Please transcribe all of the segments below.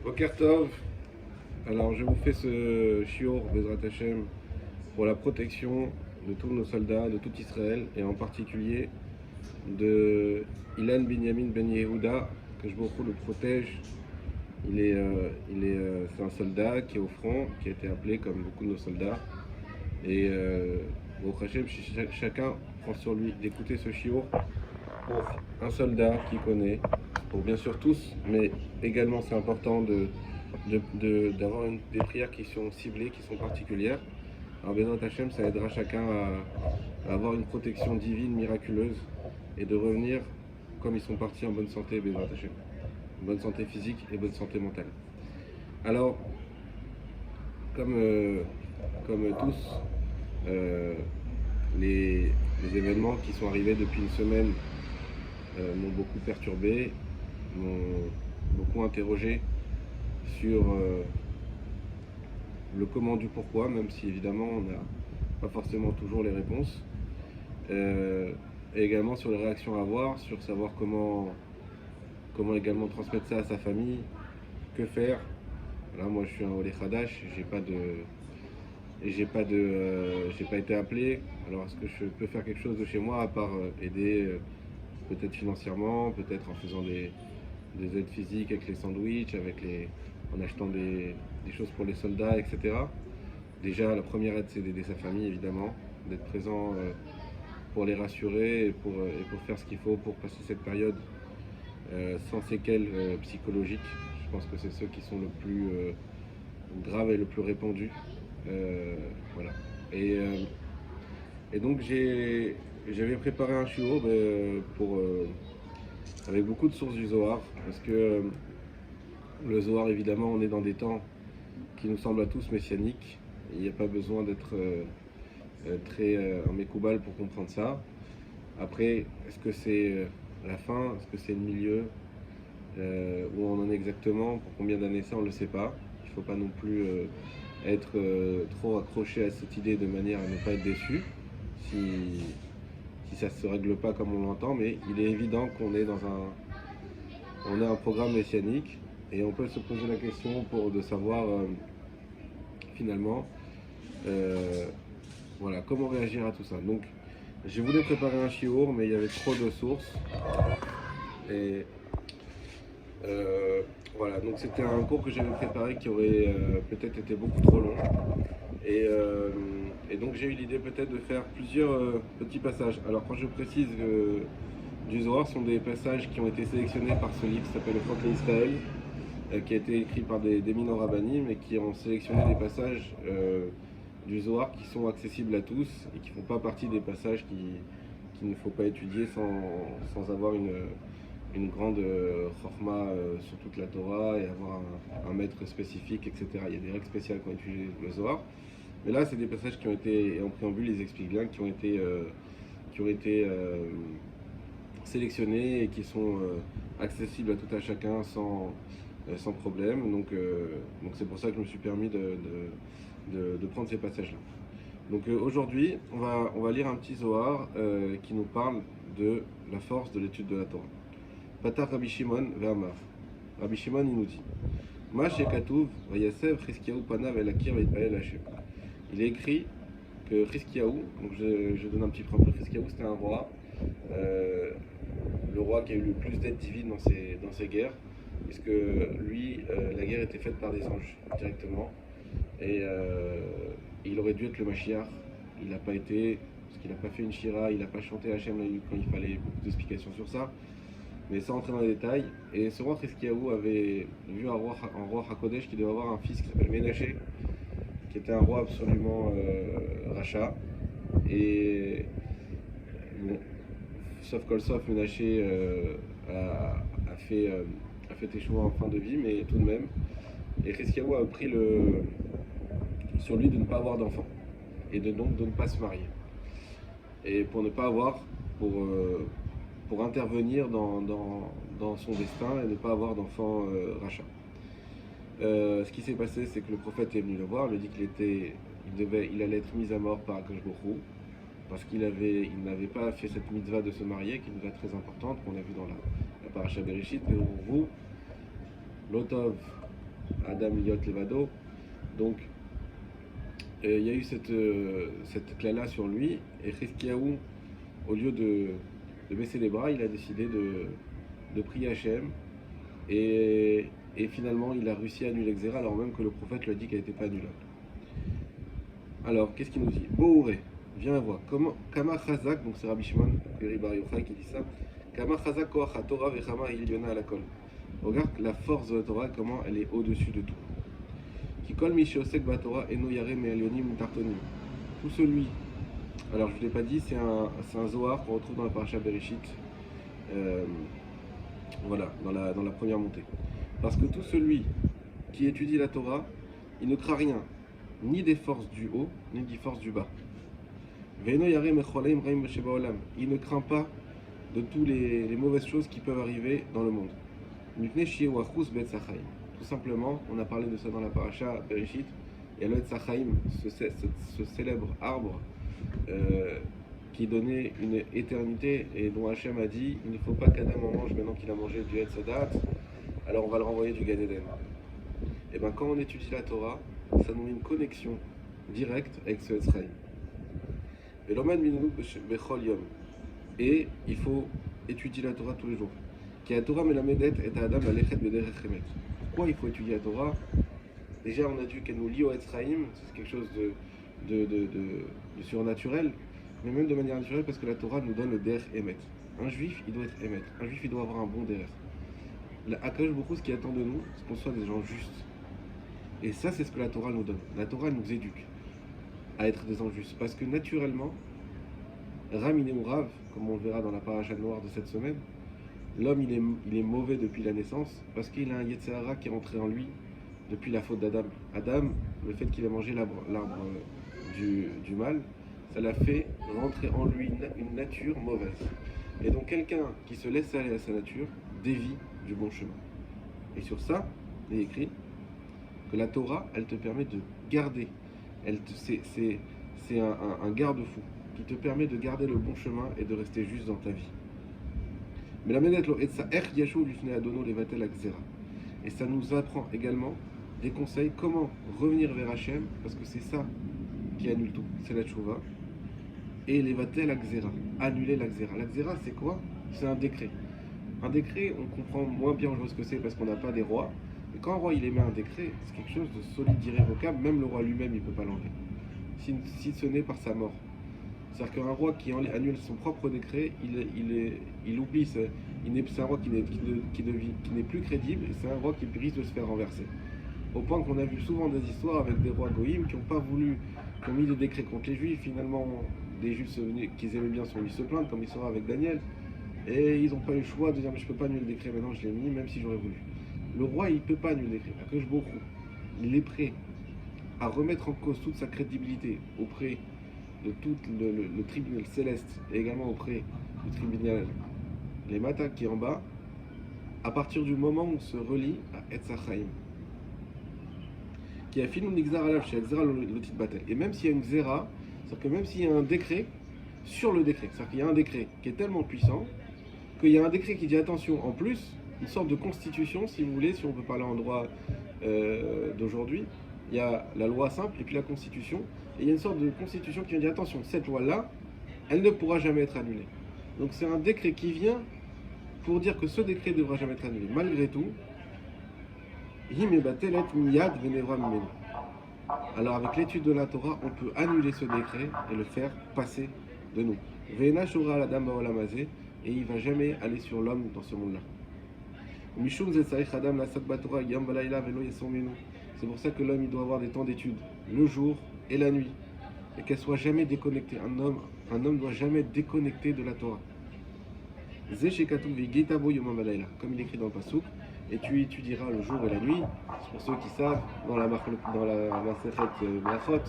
Boker Tov. Alors je vous fais ce shiur Bezrat Hashem pour la protection de tous nos soldats, de tout Israël et en particulier de Ilan Binyamin Ben Yehuda, que je beaucoup le protège. C'est un soldat qui est au front, qui a été appelé comme beaucoup de nos soldats. Et Baruch Hashem, chacun prend sur lui d'écouter ce shiur pour un soldat qui connaît, pour bien sûr tous, mais également c'est important d'avoir des prières qui sont ciblées, qui sont particulières. Alors Bezrat Hashem, ça aidera chacun à avoir une protection divine, miraculeuse, et de revenir comme ils sont partis en bonne santé, Bezrat Hashem. Bonne santé physique et bonne santé mentale. Alors, comme tous, les événements qui sont arrivés depuis une semaine m'ont beaucoup perturbé, m'ont beaucoup interrogé sur le comment du pourquoi, même si évidemment on n'a pas forcément toujours les réponses, et également sur les réactions à avoir, sur savoir comment également transmettre ça à sa famille, que faire. Là moi je suis un Olé Khadash, j'ai pas été appelé. Alors est-ce que je peux faire quelque chose de chez moi à part aider peut-être financièrement, peut-être en faisant des aides physiques avec les sandwichs, en achetant des choses pour les soldats, etc. Déjà la première aide c'est d'aider sa famille évidemment, d'être présent pour les rassurer et pour faire ce qu'il faut pour passer cette période sans séquelles psychologiques. Je pense que c'est ceux qui sont le plus graves et le plus répandus. Voilà. Et donc j'avais préparé un shiur avec beaucoup de sources du Zohar, parce que le Zohar, évidemment, on est dans des temps qui nous semblent à tous messianiques. Il n'y a pas besoin d'être très en mécoubal pour comprendre ça. Après, est-ce que c'est la fin? Est-ce que c'est le milieu? Où on en est exactement? Pour combien d'années ça? On ne le sait pas. Il ne faut pas non plus être trop accroché à cette idée de manière à ne pas être déçu si ça ne se règle pas comme on l'entend, mais il est évident qu'on est on a un programme messianique et on peut se poser la question de savoir finalement voilà, comment réagir à tout ça. Donc j'ai voulu préparer un shiur, mais il y avait trop de sources et voilà, donc c'était un cours que j'avais préparé qui aurait peut-être été beaucoup trop long. Et donc j'ai eu l'idée peut-être de faire plusieurs petits passages. Alors quand je précise du Zohar, ce sont des passages qui ont été sélectionnés par ce livre qui s'appelle Le Franck Israël, qui a été écrit par d'éminents rabbinim et qui ont sélectionné des passages du Zohar qui sont accessibles à tous et qui ne font pas partie des passages qu'il ne faut pas étudier sans avoir une grande chorma sur toute la Torah et avoir un maître spécifique, etc. Il y a des règles spéciales qui ont étudié le Zohar. Mais là, c'est des passages qui ont été, et en préambule, ils expliquent bien, qui ont été sélectionnés et qui sont accessibles à tout à chacun sans problème. Donc c'est pour ça que je me suis permis de prendre ces passages-là. Donc aujourd'hui, on va lire un petit Zohar qui nous parle de la force de l'étude de la Torah. Patar Rabbi Shimon ve'amar. Rabbi Shimon, il nous dit Ma shekatuv vayasev Chizkiyahu panav el akir ve'itpael Hashem. Il est écrit que Chizkiyahu, donc je donne un petit préambule, Chizkiyahu c'était un roi, le roi qui a eu le plus d'aide divine dans ses guerres, puisque lui, la guerre était faite par des anges directement, et il aurait dû être le Mashiach, il n'a pas été, parce qu'il n'a pas fait une shira, il n'a pas chanté Hachem quand il fallait beaucoup d'explications sur ça, mais sans entrer dans les détails. Et ce roi Chizkiyahu avait vu un roi Hakodesh qui devait avoir un fils qui s'appelle Ménaché, qui était un roi absolument rachat. Et bon, sauf Kolsov, Ménaché a fait échouer en fin de vie, mais tout de même. Et Chizkiyahu a pris sur lui de ne pas avoir d'enfant et donc de ne pas se marier. Et pour ne pas avoir, pour intervenir dans son destin et ne pas avoir d'enfant rachat. Ce qui s'est passé, c'est que le prophète est venu le voir, lui dit il allait être mis à mort par Akash Borou, parce qu'il n'avait pas fait cette mitzvah de se marier, qui est une mitzvah très importante qu'on a vu dans la paracha Bereshit. Mais vous, l'otov Adam Liot Levado. Donc, il y a eu cette clé-là sur lui, et Chizkiyahu, au lieu de baisser les bras, il a décidé de prier Hachem, et finalement il a réussi à annuler Xéra, alors même que le prophète lui a dit qu'elle n'était pas annulable. Alors, qu'est-ce qu'il nous dit? Bohoré, viens voir. Kama Chazak, donc c'est Rabbi Shimon Bar Yochai qui dit ça. Kama Chazak Koach HaTorah Vechama Ilyona Alakol. Regarde la force de la Torah, comment elle est au-dessus de tout. Kikol Mishiosek Batorah Eno Yare Me'alyonim Tartonim. Tout celui, alors je ne l'ai pas dit, c'est un Zohar qu'on retrouve dans la Parasha Bereshit, voilà, dans la première montée. Parce que tout celui qui étudie la Torah, il ne craint rien, ni des forces du haut, ni des forces du bas. Il ne craint pas de toutes les mauvaises choses qui peuvent arriver dans le monde. Tout simplement, on a parlé de ça dans la paracha Bereshit, il y a le Etzachaim, ce célèbre arbre qui donnait une éternité et dont Hachem a dit il ne faut pas qu'Adam en mange maintenant qu'il a mangé du Etzadat, alors on va le renvoyer du Gan Eden. Et bien quand on étudie la Torah, ça nous met une connexion directe avec ce Etzachaim. Et il faut étudier la Torah tous les jours. Pourquoi il faut étudier la Torah? Déjà, on a dit qu'elle nous lie au Etzraïm, c'est quelque chose de surnaturel, mais même de manière naturelle parce que la Torah nous donne le Der Emet. Un juif, il doit être Emet. Un juif, il doit avoir un bon Der. Akadosh Baruch Hu, ce qui attend de nous, c'est qu'on soit des gens justes. Et ça, c'est ce que la Torah nous donne. La Torah nous éduque à être des gens justes. Parce que naturellement, Ram ou Rav, comme on le verra dans la paracha noire de cette semaine, l'homme il est mauvais depuis la naissance parce qu'il a un Yetzer Hara qui est rentré en lui depuis la faute d'Adam. Adam, le fait qu'il ait mangé l'arbre du mal, ça l'a fait rentrer en lui une nature mauvaise. Et donc quelqu'un qui se laisse aller à sa nature dévie du bon chemin. Et sur ça, il est écrit que la Torah, elle te permet de garder. C'est un garde-fou qui te permet de garder le bon chemin et de rester juste dans ta vie. Mais la et ça nous apprend également des conseils comment revenir vers Hachem, parce que c'est ça qui annule tout, c'est la tchouva. Et les vatel akzera, annuler l'akzera. L'akzera, c'est quoi? C'est un décret. Un décret, on comprend moins bien aujourd'hui ce que c'est parce qu'on n'a pas des rois. Mais quand un roi il émet un décret, c'est quelque chose de solide, irrévocable. Même le roi lui-même, il ne peut pas l'enlever. Si ce n'est par sa mort. C'est-à-dire qu'un roi qui annule son propre décret, il oublie. C'est un roi qui n'est plus crédible et c'est un roi qui risque de se faire renverser. Au point qu'on a vu souvent des histoires avec des rois goïms qui n'ont pas voulu, qui ont mis des décrets contre les juifs. Finalement, des juifs qu'ils aimaient bien sont venus se plaindre, comme ils sera avec Daniel. Et ils n'ont pas eu le choix de dire mais je ne peux pas annuler le décret, maintenant je l'ai mis, même si j'aurais voulu. Le roi, il ne peut pas annuler le décret. Akadosh Baruch Hu, il est prêt à remettre en cause toute sa crédibilité auprès de tout le tribunal céleste et également auprès du tribunal les Mata qui est en bas, à partir du moment où on se relie à Etzachaim, qui a fini une Xera Alav chez Xera Lotit Batel. Et même s'il y a une Xera, c'est-à-dire que même s'il y a un décret sur le décret, c'est-à-dire qu'il y a un décret qui est tellement puissant qu'il y a un décret qui dit attention, en plus, une sorte de constitution, si vous voulez, si on peut parler en droit d'aujourd'hui, il y a la loi simple et puis la constitution, et il y a une sorte de constitution qui vient dire attention, cette loi-là, elle ne pourra jamais être annulée. Donc c'est un décret qui vient pour dire que ce décret ne devra jamais être annulé. Malgré tout, alors avec l'étude de la Torah, on peut annuler ce décret et le faire passer de nous. Et il ne va jamais aller sur l'homme dans ce monde-là. C'est pour ça que l'homme il doit avoir des temps d'étude, le jour et la nuit, et qu'elle soit jamais déconnectée. Un homme ne doit jamais être déconnecté de la Torah. Comme il est écrit dans le Passouk, et tu étudieras le jour et la nuit. C'est pour ceux qui savent, dans la Masechet Brachot,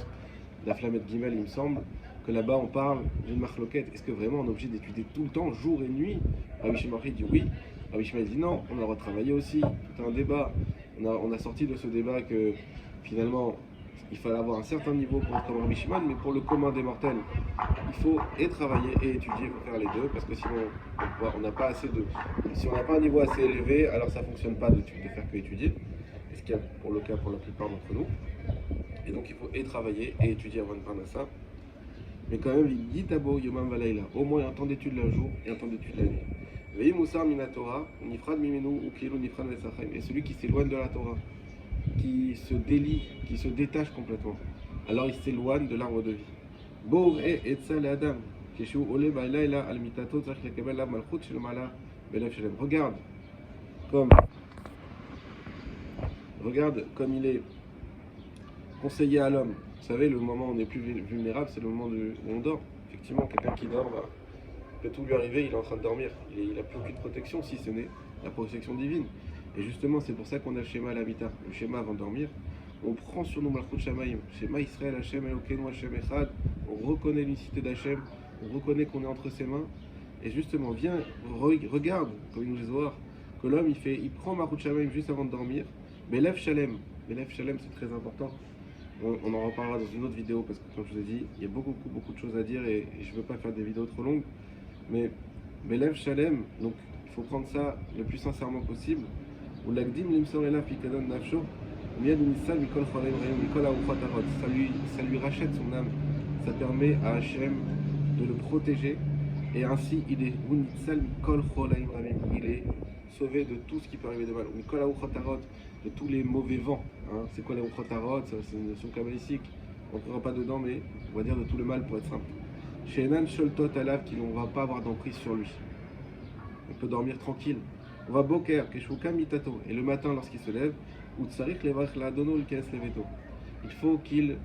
la Flamet Gimel, il me semble, que là-bas on parle d'une marloquette. Est-ce que vraiment on est obligé d'étudier tout le temps, jour et nuit? Rabbi Shimon dit oui. Rabbi Shimon dit non, on a retravaillé aussi. Tout un débat. On a sorti de ce débat que finalement il fallait avoir un certain niveau pour être comme Rabbi Shimon, mais pour le commun des mortels, il faut et travailler et étudier, il faut faire les deux, parce que sinon on n'a pas assez de. Si on n'a pas un niveau assez élevé, alors ça ne fonctionne pas de faire que étudier. et ce qui est pour le cas pour la plupart d'entre nous. Et donc il faut et travailler et étudier avant de parler de ça. Mais quand même, il dit Tabo Yomam Valaila, au moins un temps d'étude la jour et un temps d'étude la nuit. Veillez Moussar Minatora, Nifrad Mimenu ou Kilo Nifrad Vesachim. Et celui qui s'éloigne de la Torah, qui se délie, qui se détache complètement, alors il s'éloigne de l'arbre de vie. Bo et Etzal Adam, Keshu Ole Bailaila Al Mitato, Tzach Lekebel La Malchut Shelmala Belef Shelem. Regarde comme il est conseillé à l'homme. Vous savez, le moment où on est plus vulnérable, c'est le moment où on dort. Effectivement, quelqu'un qui dort, peut tout lui arriver, il est en train de dormir. Il n'a plus aucune protection, si ce n'est la protection divine. Et justement, c'est pour ça qu'on a le schéma à l'habitat, le schéma avant de dormir. On prend sur nous Malchut Shamaim, schéma Israël, Hashem, Elokeinu, Hashem Echad. On reconnaît l'unicité d'Hachem, on reconnaît qu'on est entre ses mains. Et justement, viens, regarde, comme il nous dit voir, que l'homme, il prend Malchut Shamaim juste avant de dormir. Belef Shalem, c'est très important. On en reparlera dans une autre vidéo parce que, comme je vous ai dit, il y a beaucoup de choses à dire et je ne veux pas faire des vidéos trop longues. Mais Belev Shalem, donc il faut prendre ça le plus sincèrement possible. Ou l'agdim limsorela pikadon nafsho, ça lui rachète son âme. Ça permet à Hachem de le protéger et ainsi il est sauvé de tout ce qui peut arriver de mal. De tous les mauvais vents. Hein. C'est quoi les Uchotarot? C'est une notion kabbalistique. On ne rentrera pas dedans, mais on va dire de tout le mal pour être simple. Chez Enan Sholtot Alav, qui ne va pas avoir d'emprise sur lui. On peut dormir tranquille. On va Boker, Keshuka Mitato. Et le matin, lorsqu'il se lève, Utsarik Levach La Dono Lkes Leveto. Il faut qu'il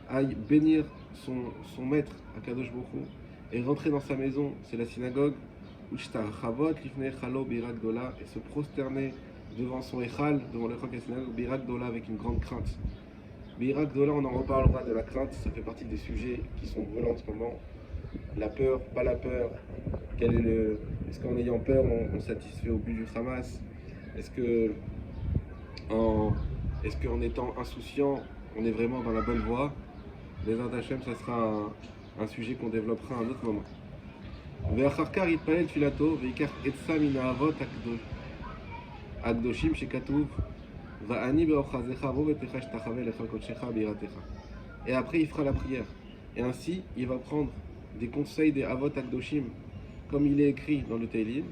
aille bénir son maître, Akadosh Bokhu, et rentrer dans sa maison, c'est la synagogue, Uchtarchavot Lifnei Chalo Birak Dola, et se prosterner devant son Echal, devant le Chok Synagogue, Birak Dola, avec une grande crainte. Birak Dola, on en reparlera de la crainte, ça fait partie des sujets qui sont brûlants en ce moment. La peur, pas la peur. Est-ce qu'en ayant peur, on satisfait au but du Hamas? Est-ce qu'en étant insouciant, on est vraiment dans la bonne voie? Les Hachem, ça sera un sujet qu'on développera à un autre moment. Ve'acharkar yitpalel tfilato ve'ikach etza min ha'avot הקדושים שכתוב ואני באוחזך בוא ותך שתחווה לך קודשך בירתך. Et après il fera la prière. Et ainsi il va prendre des conseils des Avot Akdoshim comme il est écrit dans le Teilim.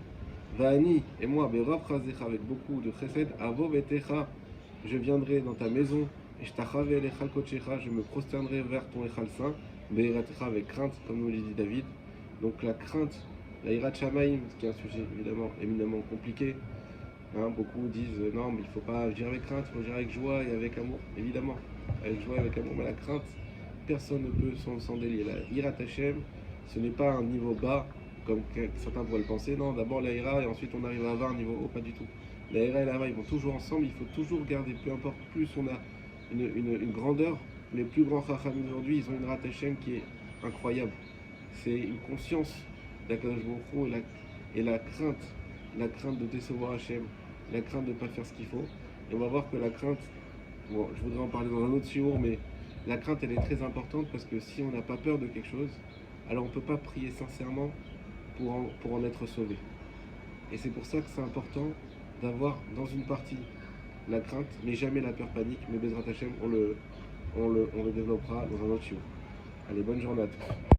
Va'ani et moi berov chazecha avec beaucoup de chesed avo vetecha, je viendrai dans ta maison et shtachave lecha kodechecha, je me prosternerai vers ton echal saint beiratecha avec crainte comme nous l'a dit David. Donc la crainte, la hirat shamaim, ce qui est un sujet évidemment éminemment compliqué. Hein, beaucoup disent non, mais il ne faut pas agir avec crainte, il faut agir avec joie et avec amour. Évidemment, avec joie et avec amour, mais la crainte, personne ne peut s'en délier. La hirat Hashem, ce n'est pas un niveau bas, comme certains pourraient le penser. Non, d'abord la hira et ensuite on arrive à avoir un niveau haut, pas du tout. La hira et la hira, ils vont toujours ensemble, il faut toujours garder, peu importe, plus on a une grandeur. Les plus grands chacham aujourd'hui, ils ont une hirat Hashem qui est incroyable. C'est une conscience d'Akadosh Baruch Hu et la crainte de décevoir Hachem, la crainte de ne pas faire ce qu'il faut. Et on va voir que la crainte, bon, je voudrais en parler dans un autre shiur, mais la crainte elle est très importante parce que si on n'a pas peur de quelque chose, alors on ne peut pas prier sincèrement pour en être sauvé. Et c'est pour ça que c'est important d'avoir dans une partie la crainte, mais jamais la peur panique. Mais Bezrat Hachem, on le développera dans un autre shiur. Allez, bonne journée à tous.